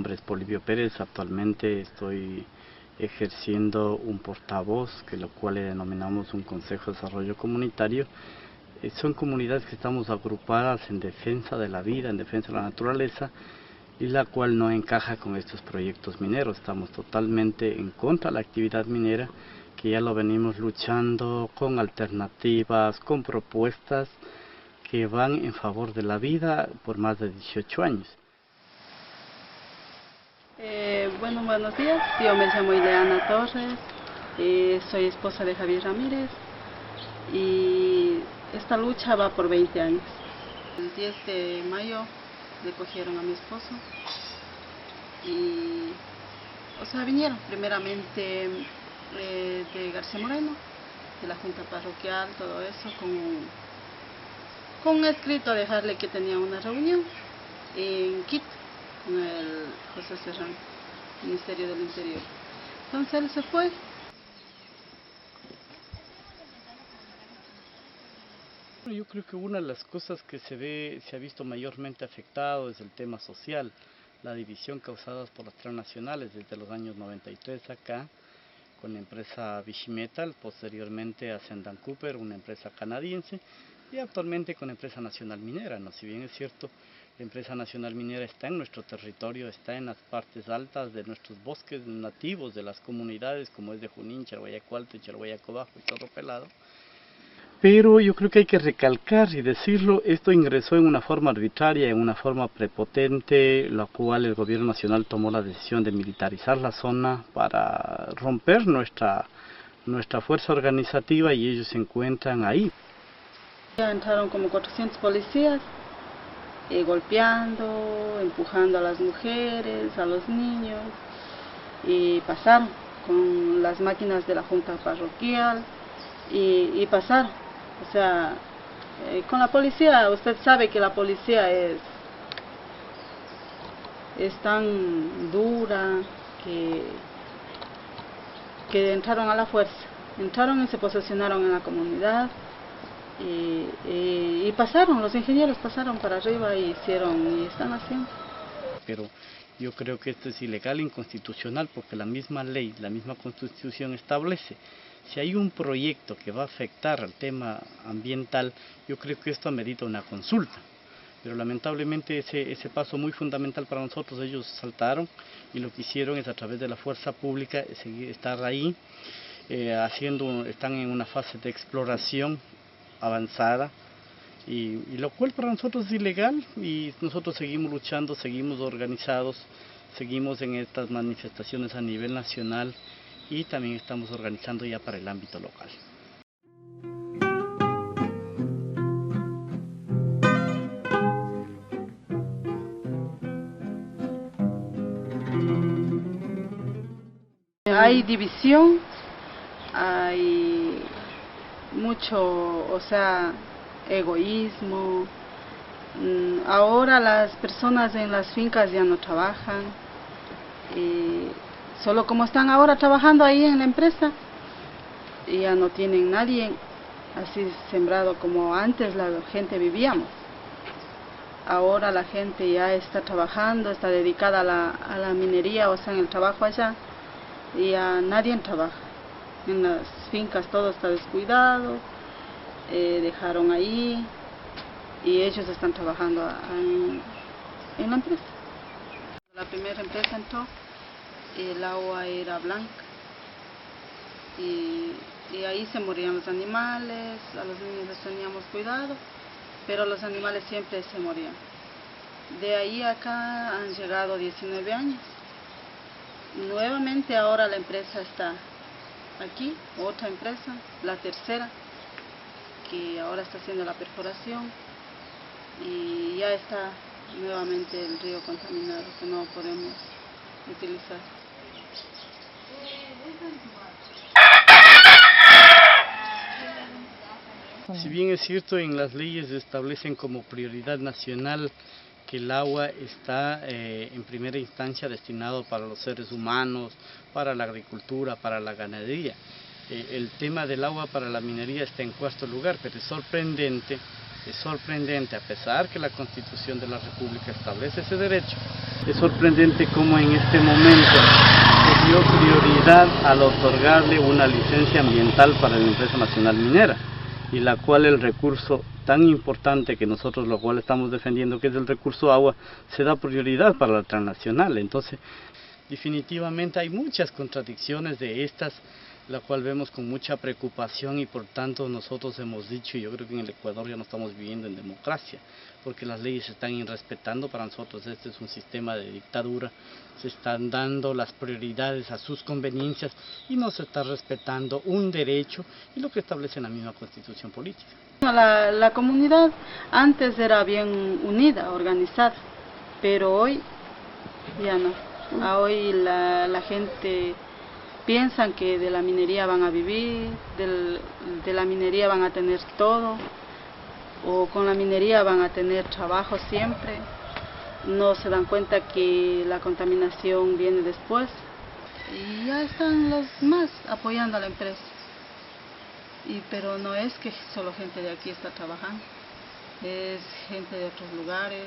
nombre es Polibio Pérez. Actualmente estoy ejerciendo un portavoz, que lo cual le denominamos un Consejo de Desarrollo Comunitario. Son comunidades que estamos agrupadas en defensa de la vida, en defensa de la naturaleza, y la cual no encaja con estos proyectos mineros. Estamos totalmente en contra de la actividad minera, que ya lo venimos luchando con alternativas, con propuestas que van en favor de la vida por más de 18 años. Buenos días, yo me llamo Ileana Torres, soy esposa de Javier Ramírez y esta lucha va por 20 años. El 10 de mayo le cogieron a mi esposo y, vinieron primeramente de García Moreno, de la Junta Parroquial, todo eso, con un escrito a dejarle que tenía una reunión en Quito con el José Serrano, Ministerio del Interior. Entonces él se fue. Yo creo que una de las cosas que se ha visto mayormente afectado es el tema social, la división causada por las transnacionales desde los años 93 acá, con la empresa Vichy Metal, posteriormente a Sandon Cooper, una empresa canadiense, y actualmente con la empresa Nacional Minera, ¿no? Si bien es cierto, la empresa Nacional Minera está en nuestro territorio, está en las partes altas de nuestros bosques nativos, de las comunidades como es de Junín, Charhuayacualto, Charhuayaco Bajo y Cerro Pelado. Pero yo creo que hay que recalcar y decirlo, esto ingresó en una forma arbitraria, en una forma prepotente, la cual el gobierno nacional tomó la decisión de militarizar la zona para romper nuestra fuerza organizativa, y ellos se encuentran ahí. Ya entraron como 400 policías, golpeando, empujando a las mujeres, a los niños, y pasaron con las máquinas de la Junta Parroquial y pasaron. Con la policía, usted sabe que la policía es tan dura que entraron a la fuerza, entraron y se posicionaron en la comunidad y pasaron, los ingenieros pasaron para arriba y hicieron y están haciendo. Pero yo creo que esto es ilegal e inconstitucional, porque la misma ley, la misma Constitución establece, si hay un proyecto que va a afectar al tema ambiental, yo creo que esto amerita una consulta. Pero lamentablemente ese paso muy fundamental para nosotros, ellos saltaron, y lo que hicieron es, a través de la fuerza pública, estar ahí, están en una fase de exploración avanzada, y lo cual para nosotros es ilegal, y nosotros seguimos luchando, seguimos organizados, seguimos en estas manifestaciones a nivel nacional, y también estamos organizando ya para el ámbito local. Hay división, hay mucho, egoísmo. Ahora las personas en las fincas ya no trabajan, solo como están ahora trabajando ahí en la empresa, ya no tienen nadie así sembrado como antes la gente vivíamos. Ahora la gente ya está trabajando, está dedicada a la minería, en el trabajo allá, y ya nadie trabaja. En las fincas todo está descuidado, dejaron ahí, y ellos están trabajando en la empresa. La primera empresa entró, el agua era blanca, y ahí se morían los animales, a los niños les teníamos cuidado, pero los animales siempre se morían. De ahí acá han llegado 19 años. Nuevamente ahora la empresa está aquí, otra empresa, la tercera, que ahora está haciendo la perforación, y ya está nuevamente el río contaminado, que no podemos utilizar. Si bien es cierto, en las leyes establecen como prioridad nacional que el agua está en primera instancia destinado para los seres humanos, para la agricultura, para la ganadería. El tema del agua para la minería está en cuarto lugar, pero es sorprendente Es sorprendente, a pesar que la Constitución de la República establece ese derecho, es sorprendente cómo en este momento se dio prioridad al otorgarle una licencia ambiental para la empresa nacional minera, y la cual el recurso tan importante que nosotros lo cual estamos defendiendo, que es el recurso agua, se da prioridad para la transnacional. Entonces, definitivamente hay muchas contradicciones de estas, la cual vemos con mucha preocupación, y por tanto nosotros hemos dicho, y yo creo que en el Ecuador ya no estamos viviendo en democracia, porque las leyes se están irrespetando. Para nosotros este es un sistema de dictadura, se están dando las prioridades a sus conveniencias y no se está respetando un derecho y lo que establece la misma Constitución política. La comunidad antes era bien unida, organizada, pero hoy ya no. Hoy la gente piensan que de la minería van a vivir, de la minería van a tener todo, o con la minería van a tener trabajo siempre. No se dan cuenta que la contaminación viene después. Y ya están los más apoyando a la empresa. Pero no es que solo gente de aquí está trabajando, es gente de otros lugares,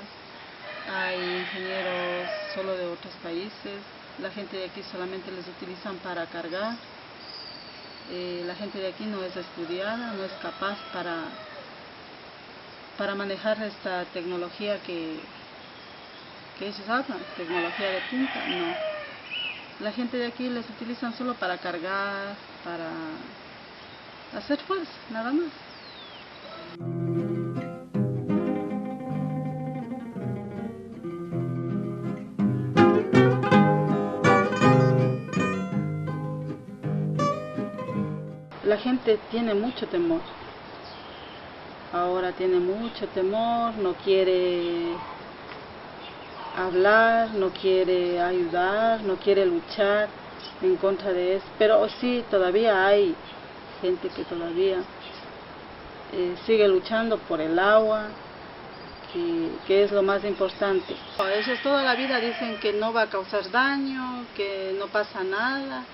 hay ingenieros solo de otros países. La gente de aquí solamente les utilizan para cargar. La gente de aquí no es estudiada, no es capaz para manejar esta tecnología que ellos hablan, tecnología de punta, no. La gente de aquí les utilizan solo para cargar, para hacer fuerza, nada más. La gente tiene mucho temor, ahora tiene mucho temor, no quiere hablar, no quiere ayudar, no quiere luchar en contra de eso, pero sí, todavía hay gente que todavía sigue luchando por el agua, que es lo más importante. Ellos toda la vida dicen que no va a causar daño, que no pasa nada.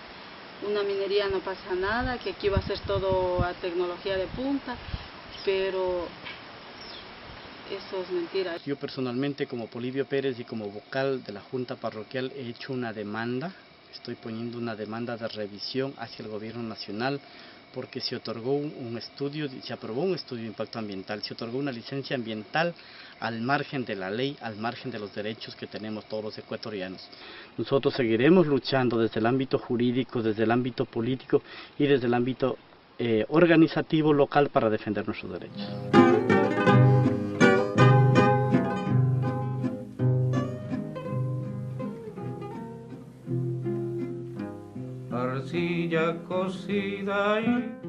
Una minería no pasa nada, que aquí va a ser todo a tecnología de punta, pero eso es mentira. Yo personalmente, como Polibio Pérez y como vocal de la Junta Parroquial, he hecho una demanda, estoy poniendo una demanda de revisión hacia el Gobierno Nacional, porque se otorgó un estudio, se aprobó un estudio de impacto ambiental, se otorgó una licencia ambiental al margen de la ley, al margen de los derechos que tenemos todos los ecuatorianos. Nosotros seguiremos luchando desde el ámbito jurídico, desde el ámbito político y desde el ámbito organizativo local para defender nuestros derechos. Arcilla cocida y